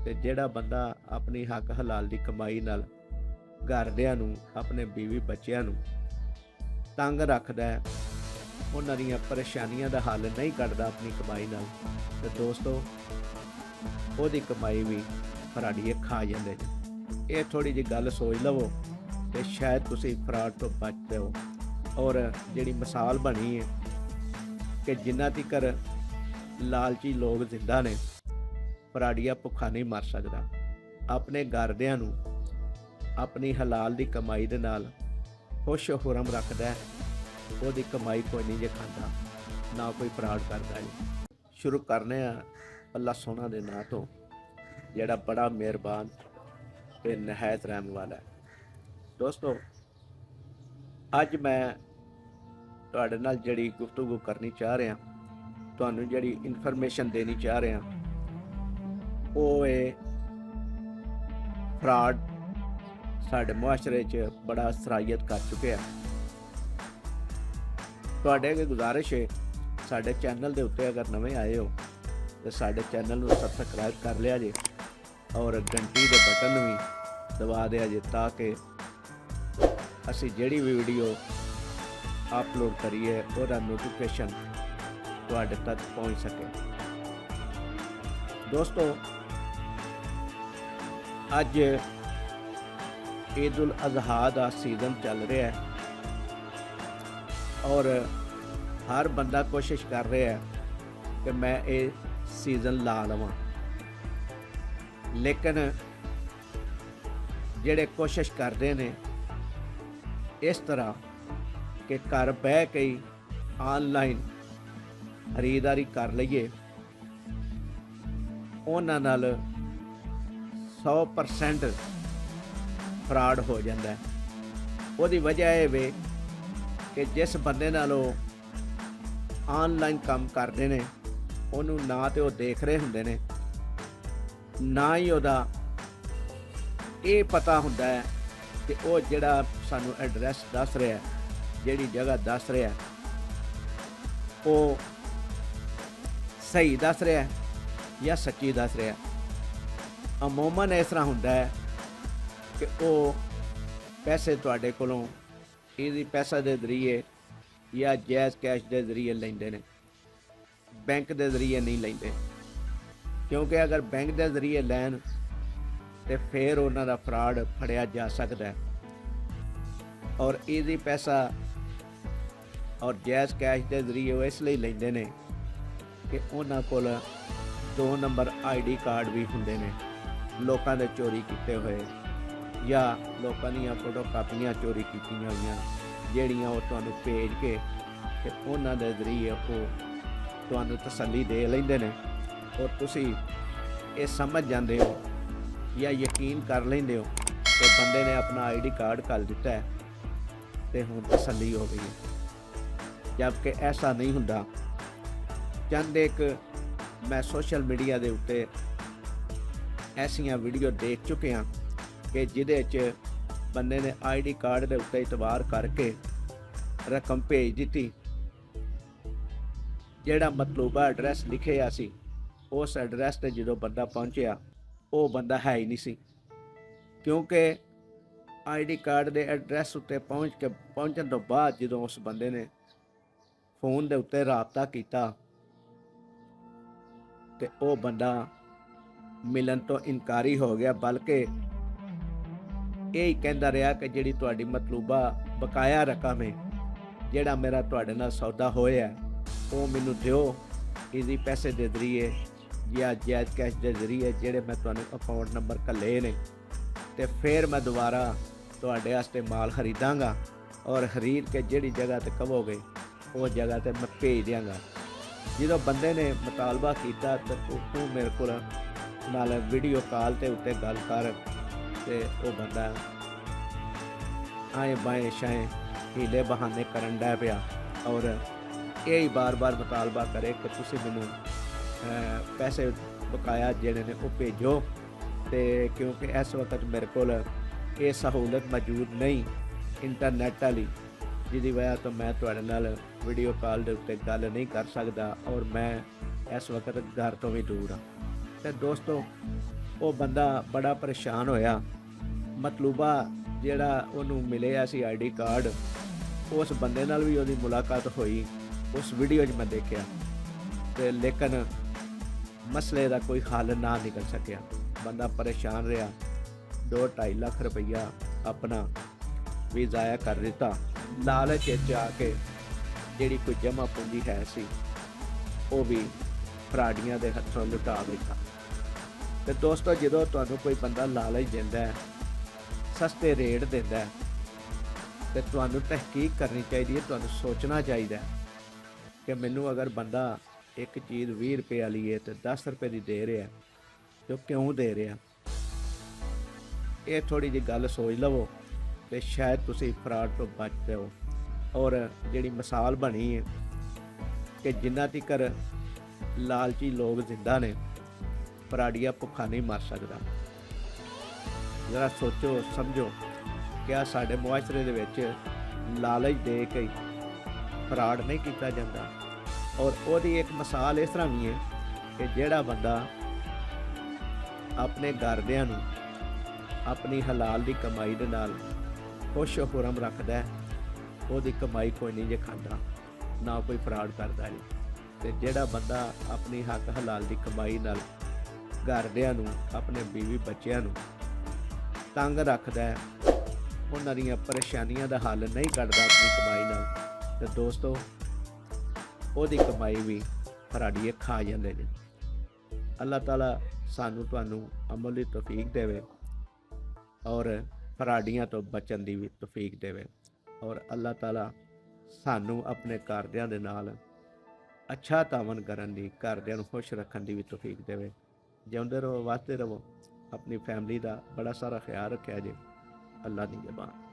ਤੇ ਜਿਹੜਾ ਬੰਦਾ ਆਪਣੀ ਹੱਕ ਹਲਾਲ ਦੀ ਕਮਾਈ ਨਾਲ ਘਰਦਿਆਂ ਨੂੰ, ਆਪਣੇ ਬੀਵੀ ਬੱਚਿਆਂ ਨੂੰ ਤੰਗ ਰੱਖਦਾ ਹੈ, ਉਹਨਾਂ ਦੀਆਂ ਪਰੇਸ਼ਾਨੀਆਂ ਦਾ ਹੱਲ ਨਹੀਂ ਕੱਢਦਾ ਆਪਣੀ ਕਮਾਈ ਨਾਲ, ਤੇ ਦੋਸਤੋ ਉਹਦੀ ਕਮਾਈ ਵੀ ਫਰਾਡੀਏ ਖਾ ਜਾਂਦੇ ਨੇ। ਇਹ ਥੋੜੀ ਜਿਹੀ ਗੱਲ ਸੋਚ ਲਵੋ ਤੇ ਸ਼ਾਇਦ ਤੁਸੀਂ ਫਰਾਡ ਤੋਂ ਬਚ ਜਾਓ। ਔਰ ਜਿਹੜੀ ਮਿਸਾਲ ਬਣੀ ਹੈ ਕਿ ਜਿੰਨਾ ਤੀਕਰ ਲਾਲਚੀ ਲੋਕ ਜ਼ਿੰਦਾ ਨੇ, ਫਰਾਡੀਆ ਭੁੱਖਾ ਨਹੀਂ ਮਰ ਸਕਦਾ। ਆਪਣੇ ਘਰਦਿਆਂ ਨੂੰ ਆਪਣੀ ਹਲਾਲ ਦੀ ਕਮਾਈ ਦੇ ਨਾਲ ਖੁਸ਼ ਹੁਰਮ ਰੱਖਦਾ, ਉਹਦੀ ਕਮਾਈ ਕੋਈ ਨਹੀਂ ਜੇ ਖਾਂਦਾ, ਨਾ ਕੋਈ ਫਰਾਡ ਕਰਦਾ ਜੀ। ਸ਼ੁਰੂ ਕਰਨੇ ਆ ਅੱਲਾ ਸੋਹਣਾ ਦੇ ਨਾਂ ਤੋਂ, ਜਿਹੜਾ ਬੜਾ ਮਿਹਰਬਾਨ ਤੇ ਨਹਾਇਤ ਰਹਿਮ ਵਾਲਾ ਹੈ। ਦੋਸਤੋ ਅੱਜ ਮੈਂ ਤੁਹਾਡੇ ਨਾਲ ਜਿਹੜੀ ਗੁਫ਼ਤਗੂ ਕਰਨੀ ਚਾਹ ਰਿਹਾ, ਤੁਹਾਨੂੰ ਜਿਹੜੀ ਇਨਫੋਰਮੇਸ਼ਨ ਦੇਣੀ ਚਾਹ ਰਿਹਾ, ਉਹ ਹੈ ਫਰਾਡ ਸਾਡੇ ਮੁਆਸ਼ਰੇ 'ਚ ਬੜਾ ਸਰਾਇਤ ਕਰ ਚੁੱਕਿਆ। ਤੁਹਾਡੇ ਅੱਗੇ ਗੁਜ਼ਾਰਿਸ਼ ਹੈ, ਸਾਡੇ ਚੈਨਲ ਦੇ ਉੱਤੇ ਅਗਰ ਨਵੇਂ ਆਏ ਹੋ ਤਾਂ ਸਾਡੇ ਚੈਨਲ ਨੂੰ ਸਬਸਕ੍ਰਾਈਬ ਕਰ ਲਿਆ ਜੇ, ਔਰ ਘੰਟੀ ਦੇ ਬਟਨ ਵੀ ਦਬਾ ਦਿਆ ਜੇ, ਤਾਂ ਕਿ ਅਸੀਂ ਜਿਹੜੀ ਵੀ ਵੀਡੀਓ ਅਪਲੋਡ ਕਰੀਏ ਉਹਦਾ ਨੋਟੀਫਿਕੇਸ਼ਨ ਤੁਹਾਡੇ ਤੱਕ ਪਹੁੰਚ ਸਕੇ। ਦੋਸਤੋ ਅੱਜ ਈਦ ਉਲ ਅਜ਼ਹਾ ਦਾ ਸੀਜ਼ਨ ਚੱਲ ਰਿਹਾ ਹੈ, ਔਰ ਹਰ ਬੰਦਾ ਕੋਸ਼ਿਸ਼ ਕਰ ਰਿਹਾ ਹੈ ਕਿ ਮੈਂ ਇਹ ਸੀਜ਼ਨ ਲਾ ਲਵਾਂ, ਲੇਕਿਨ ਜਿਹੜੇ ਕੋਸ਼ਿਸ਼ ਕਰਦੇ ਨੇ ਇਸ ਤਰ੍ਹਾਂ ਕਿ ਘਰ ਬਹਿ ਕੇ ਹੀ ਆਨਲਾਈਨ ਖਰੀਦਦਾਰੀ ਕਰ ਲਈਏ, ਉਹਨਾਂ ਨਾਲ 100% ਫਰਾਡ ਹੋ ਜਾਂਦਾ ਹੈ। ਉਹਦੀ ਵਜ੍ਹਾ ਇਹ ਵੇ ਕਿ ਜਿਸ ਬੰਦੇ ਨਾਲ ਉਹ ਆਨਲਾਈਨ ਕੰਮ ਕਰਦੇ ਨੇ, ਉਹਨੂੰ ਨਾ ਤੇ ਉਹ ਦੇਖ ਰਹੇ ਹੁੰਦੇ ਨੇ, ਨਾ ਹੀ ਉਹਦਾ ਇਹ ਪਤਾ ਹੁੰਦਾ ਹੈ ਕਿ ਉਹ ਜਿਹੜਾ ਸਾਨੂੰ ਐਡਰੈਸ ਦੱਸ ਰਿਹਾ, ਜਿਹੜੀ ਜਗ੍ਹਾ ਦੱਸ ਰਿਹਾ, ਉਹ ਸਹੀ ਦੱਸ ਰਿਹਾ ਜਾਂ ਸੱਚੀ ਦੱਸ ਰਿਹਾ। ਅਮੂਮਨ ਇਸ ਤਰ੍ਹਾਂ ਹੁੰਦਾ ਹੈ ਕਿ ਉਹ ਪੈਸੇ ਤੁਹਾਡੇ ਕੋਲੋਂ ਇਹਦੀ ਪੈਸਾ ਦੇ ਜ਼ਰੀਏ ਜਾਂ ਜਾਇਜ਼ ਕੈਸ਼ ਦੇ ਜ਼ਰੀਏ ਲੈਂਦੇ ਨੇ, ਬੈਂਕ ਦੇ ਜ਼ਰੀਏ ਨਹੀਂ ਲੈਂਦੇ, ਕਿਉਂਕਿ ਅਗਰ ਬੈਂਕ ਦੇ ਜ਼ਰੀਏ ਲੈਣ ਤੇ ਫਿਰ ਉਹਨਾਂ ਦਾ ਫਰਾਡ ਫੜਿਆ ਜਾ ਸਕਦਾ ਹੈ। ਔਰ ਈਜ਼ੀ ਪੈਸਾ ਔਰ ਜਾਇਜ਼ ਕੈਸ਼ ਦੇ ਜ਼ਰੀਏ ਉਹ ਇਸ ਲਈ ਲੈਂਦੇ ਨੇ ਕਿ ਉਹਨਾਂ ਕੋਲ 2 ਨੰਬਰ ID ਕਾਰਡ ਵੀ ਹੁੰਦੇ ਨੇ, ਲੋਕਾਂ ਦੇ ਚੋਰੀ ਕੀਤੇ ਹੋਏ ਜਾਂ ਲੋਕਾਂ ਦੀਆਂ ਫੋਟੋ ਕਾਪੀਆਂ ਚੋਰੀ ਕੀਤੀਆਂ ਹੋਈਆਂ, ਜਿਹੜੀਆਂ ਉਹ ਤੁਹਾਨੂੰ ਭੇਜ ਕੇ ਤੇ ਉਹਨਾਂ ਦੇ ਜ਼ਰੀਏ ਉਹ ਤੁਹਾਨੂੰ ਤਸੱਲੀ ਦੇ ਲੈਂਦੇ ਨੇ, ਔਰ ਤੁਸੀਂ ਇਹ ਸਮਝ ਜਾਂਦੇ ਹੋ ਜਾਂ ਯਕੀਨ ਕਰ ਲੈਂਦੇ ਹੋ ਕਿ ਬੰਦੇ ਨੇ ਆਪਣਾ ID ਕਾਰਡ ਘੱਲ ਦਿੱਤਾ ਹੈ ਤੇ ਹੁਣ ਤਸੱਲੀ ਹੋ ਗਈ ਹੈ, ਜਦਕਿ ਐਸਾ ਨਹੀਂ ਹੁੰਦਾ। ਚੰਦ ਇੱਕ ਮੈਂ ਸੋਸ਼ਲ ਮੀਡੀਆ ਦੇ ਉੱਤੇ ਐਸੀਆਂ ਵੀਡੀਓ ਦੇਖ ਚੁੱਕੇ ਹਾਂ ਕਿ ਜਿਹਦੇ 'ਚ ਬੰਦੇ ਨੇ ID ਕਾਰਡ ਦੇ ਉੱਤੇ ਇਤਬਾਰ ਕਰਕੇ ਰਕਮ ਭੇਜ ਦਿੱਤੀ, ਜਿਹੜਾ ਮਤਲੂਬਾ ਐਡਰੈਸ ਲਿਖਿਆ ਸੀ ਉਸ ਐਡਰੈਸ 'ਤੇ ਜਦੋਂ ਬੰਦਾ ਪਹੁੰਚਿਆ ਉਹ ਬੰਦਾ ਹੈ ਹੀ ਨਹੀਂ ਸੀ, ਕਿਉਂਕਿ ID ਕਾਰਡ ਦੇ ਐਡਰੈਸ ਉੱਤੇ ਪਹੁੰਚਣ ਤੋਂ ਬਾਅਦ ਜਦੋਂ ਉਸ ਬੰਦੇ ਨੇ ਫੋਨ ਦੇ ਉੱਤੇ ਰਾਬਤਾ ਕੀਤਾ ਤੇ ਉਹ ਬੰਦਾ ਮਿਲਣ ਤੋਂ ਇਨਕਾਰੀ ਹੋ ਗਿਆ, ਬਲਕਿ ਇਹ ਹੀ ਕਹਿੰਦਾ ਰਿਹਾ ਕਿ ਜਿਹੜੀ ਤੁਹਾਡੀ ਮਤਲੂਬਾ ਬਕਾਇਆ ਰਕਮ ਹੈ, ਜਿਹੜਾ ਮੇਰਾ ਤੁਹਾਡੇ ਨਾਲ ਸੌਦਾ ਹੋਇਆ, ਉਹ ਮੈਨੂੰ ਦਿਓ ਈਜ਼ੀ ਪੈਸੇ ਦੇ ਜ਼ਰੀਏ ਜਾਂ ਜਾਇਜ਼ ਕੈਸ਼ ਦੇ ਜ਼ਰੀਏ, ਜਿਹੜੇ ਮੈਂ ਤੁਹਾਨੂੰ ਅਕਾਊਂਟ ਨੰਬਰ ਘੱਲੇ ਨੇ, ਤੇ ਫਿਰ ਮੈਂ ਦੁਬਾਰਾ ਤੁਹਾਡੇ ਵਾਸਤੇ ਮਾਲ ਖਰੀਦਾਂਗਾ, ਔਰ ਖਰੀਦ ਕੇ ਜਿਹੜੀ ਜਗ੍ਹਾ 'ਤੇ ਕਹੋਗੇ ਉਹ ਜਗ੍ਹਾ 'ਤੇ ਮੈਂ ਭੇਜ ਦਿਆਂਗਾ। ਜਦੋਂ ਬੰਦੇ ਨੇ ਮੁਤਾਲਬਾ ਕੀਤਾ ਤਾਂ ਤੂੰ ਮੇਰੇ ਕੋਲ ਨਾਲ ਵੀਡੀਓ ਕਾਲ ਤੇ ਉੱਤੇ ਗੱਲ ਕਰ, ਤੇ ਉਹ ਬੰਦਾ ਆਏ ਬਾਏ ਸ਼ਾਏ ਹੀਲੇ ਬਹਾਨੇ ਕਰਨ ਡਿਆ ਪਿਆ, ਔਰ ਇਹ ਹੀ ਬਾਰ-ਬਾਰ ਮੁਤਾਲਬਾ ਕਰੇ ਕਿ ਤੁਸੀਂ ਮੈਨੂੰ ਪੈਸੇ ਬਕਾਇਆ ਜਿਹੜੇ ਨੇ ਉਹ ਭੇਜੋ, ਤੇ ਕਿਉਂਕਿ ਇਸ ਵਕਤ ਮੇਰੇ ਕੋਲ ਇਹ ਸਹੂਲਤ ਮੌਜੂਦ ਨਹੀਂ ਇੰਟਰਨੈਟ ਵਾਲੀ, ਜਿਹਦੀ ਵਜ੍ਹਾ ਤੋਂ ਮੈਂ ਤੁਹਾਡੇ ਨਾਲ ਵੀਡੀਓ ਕਾਲ ਦੇ ਉੱਤੇ ਗੱਲ ਨਹੀਂ ਕਰ ਸਕਦਾ, ਔਰ ਮੈਂ ਇਸ ਵਕਤ ਘਰ ਤੋਂ ਵੀ ਦੂਰ ਹਾਂ। ਤੇ ਦੋਸਤੋ ਉਹ ਬੰਦਾ ਬੜਾ ਪਰੇਸ਼ਾਨ ਹੋਇਆ। ਮਤਲੂਬਾ ਜਿਹੜਾ ਉਹਨੂੰ ਮਿਲਿਆ ਸੀ ਆਈਡੀ ਕਾਰਡ, ਉਸ ਬੰਦੇ ਨਾਲ ਵੀ ਉਹਦੀ ਮੁਲਾਕਾਤ ਹੋਈ, ਉਸ ਵੀਡੀਓ 'ਚ ਮੈਂ ਦੇਖਿਆ, ਤੇ ਲੇਕਿਨ ਮਸਲੇ ਦਾ ਕੋਈ ਹੱਲ ਨਾ ਨਿਕਲ ਸਕਿਆ। ਬੰਦਾ ਪਰੇਸ਼ਾਨ ਰਿਹਾ, 2-2.5 ਲੱਖ ਰੁਪਈਆ ਆਪਣਾ ਵੀ ਜ਼ਾਇਆ ਕਰ ਦਿੱਤਾ। ਲਾਲਚ 'ਚ ਆ ਕੇ ਜਿਹੜੀ ਕੋਈ ਜਮ੍ਹਾਂ ਪੂੰਜੀ ਹੈ ਸੀ ਉਹ ਵੀ ਫਰਾਡੀਆਂ ਦੇ ਹੱਥੋਂ ਲੁਟਾ ਦਿੱਤਾ। ਤੇ ਦੋਸਤੋ, ਜਦੋਂ ਤੁਹਾਨੂੰ ਕੋਈ ਬੰਦਾ ਲਾਲਚ ਦਿੰਦਾ ਹੈ, ਸਸਤੇ ਰੇਟ ਦਿੰਦਾ ਹੈ, ਤੇ ਤੁਹਾਨੂੰ ਤਹਿਕੀਕ ਕਰਨੀ ਚਾਹੀਦੀ ਹੈ, ਤੁਹਾਨੂੰ ਸੋਚਣਾ ਚਾਹੀਦਾ ਹੈ ਕਿ ਮੈਨੂੰ ਅਗਰ ਬੰਦਾ ਇੱਕ ਚੀਜ਼ 20 ਰੁਪਏ ਵਾਲੀ ਹੈ ਤੇ 10 ਰੁਪਏ ਦੀ ਦੇ ਰਿਹਾ, ਤੇ ਉਹ ਕਿਉਂ ਦੇ ਰਿਹਾ? ਇਹ ਥੋੜ੍ਹੀ ਜਿਹੀ ਗੱਲ ਸੋਚ ਲਵੋ ਤੇ ਸ਼ਾਇਦ ਤੁਸੀਂ ਫਰਾਡ ਤੋਂ ਬਚ ਜਾਓ। ਔਰ ਜਿਹੜੀ ਮਿਸਾਲ ਬਣੀ ਹੈ ਕਿ ਜਿੰਨਾ ਤੀਕਰ ਲਾਲਚੀ ਲੋਕ ਜ਼ਿੰਦਾ ਨੇ, ਫਰਾਡੀਆ ਭੁੱਖਾ ਨਹੀਂ ਮਰ ਸਕਦਾ। ਜ਼ਰਾ ਸੋਚੋ ਸਮਝੋ, ਕਿਆ ਸਾਡੇ ਮੁਆਸ਼ਰੇ ਦੇ ਵਿੱਚ ਲਾਲਚ ਦੇ ਕੇ ਫਰਾਡ ਨਹੀਂ ਕੀਤਾ ਜਾਂਦਾ? ਔਰ ਉਹਦੀ ਇੱਕ ਮਿਸਾਲ ਇਸ ਤਰ੍ਹਾਂ ਵੀ ਹੈ ਕਿ ਜਿਹੜਾ ਬੰਦਾ ਆਪਣੇ ਘਰਦਿਆਂ ਨੂੰ ਆਪਣੀ ਹਲਾਲ ਦੀ ਕਮਾਈ ਦੇ ਨਾਲ ਖੁਸ਼ ਖੁਰਮ ਰੱਖਦਾ, ਉਹਦੀ ਕਮਾਈ ਕੋਈ ਨਹੀਂ ਜੇ ਖਾਂਦਾ, ਨਾ ਕੋਈ ਫਰਾਡ ਕਰਦਾ ਜੀ। ਤੇ ਜਿਹੜਾ ਬੰਦਾ ਆਪਣੀ ਹੱਕ ਹਲਾਲ ਦੀ ਕਮਾਈ ਨਾਲ ਘਰਦਿਆਂ ਨੂੰ, ਆਪਣੇ ਬੀਵੀ ਬੱਚਿਆਂ ਨੂੰ ਤੰਗ ਰੱਖਦਾ, ਉਹਨਾਂ ਦੀਆਂ ਪਰੇਸ਼ਾਨੀਆਂ ਦਾ ਹੱਲ ਨਹੀਂ ਕੱਢਦਾ ਆਪਣੀ ਕਮਾਈ ਨਾਲ, ਤੇ ਦੋਸਤੋ ਉਹਦੀ ਕਮਾਈ ਵੀ ਫਰਾਡੀਏ ਖਾ ਜਾਂਦੇ ਨੇ। ਅੱਲਾਹ ਤਾਲਾ ਸਾਨੂੰ ਤੁਹਾਨੂੰ ਅਮਲ ਦੀ ਤੌਫੀਕ ਦੇਵੇ ਔਰ ਫਰਾਡੀਆਂ ਤੋਂ ਬਚਣ ਦੀ ਵੀ ਤੌਫੀਕ ਦੇਵੇ, ਔਰ ਅੱਲਾਹ ਤਾਲਾ ਸਾਨੂੰ ਆਪਣੇ ਘਰਦਿਆਂ ਦੇ ਨਾਲ ਅੱਛਾ ਤਾਵਨ ਕਰਨ ਦੀ, ਘਰਦਿਆਂ ਨੂੰ ਖੁਸ਼ ਰੱਖਣ ਦੀ ਵੀ ਤੌਫੀਕ ਦੇਵੇ। ਜਿਉਂਦੇ ਰਹੋ, ਵਾਸਤੇ ਰਹੋ, ਆਪਣੀ ਫੈਮਿਲੀ ਦਾ ਬੜਾ ਸਾਰਾ ਖਿਆਲ ਰੱਖਿਆ ਜੇ। ਅੱਲਾਹ ਦੀ ਜ਼ਬਾਨ।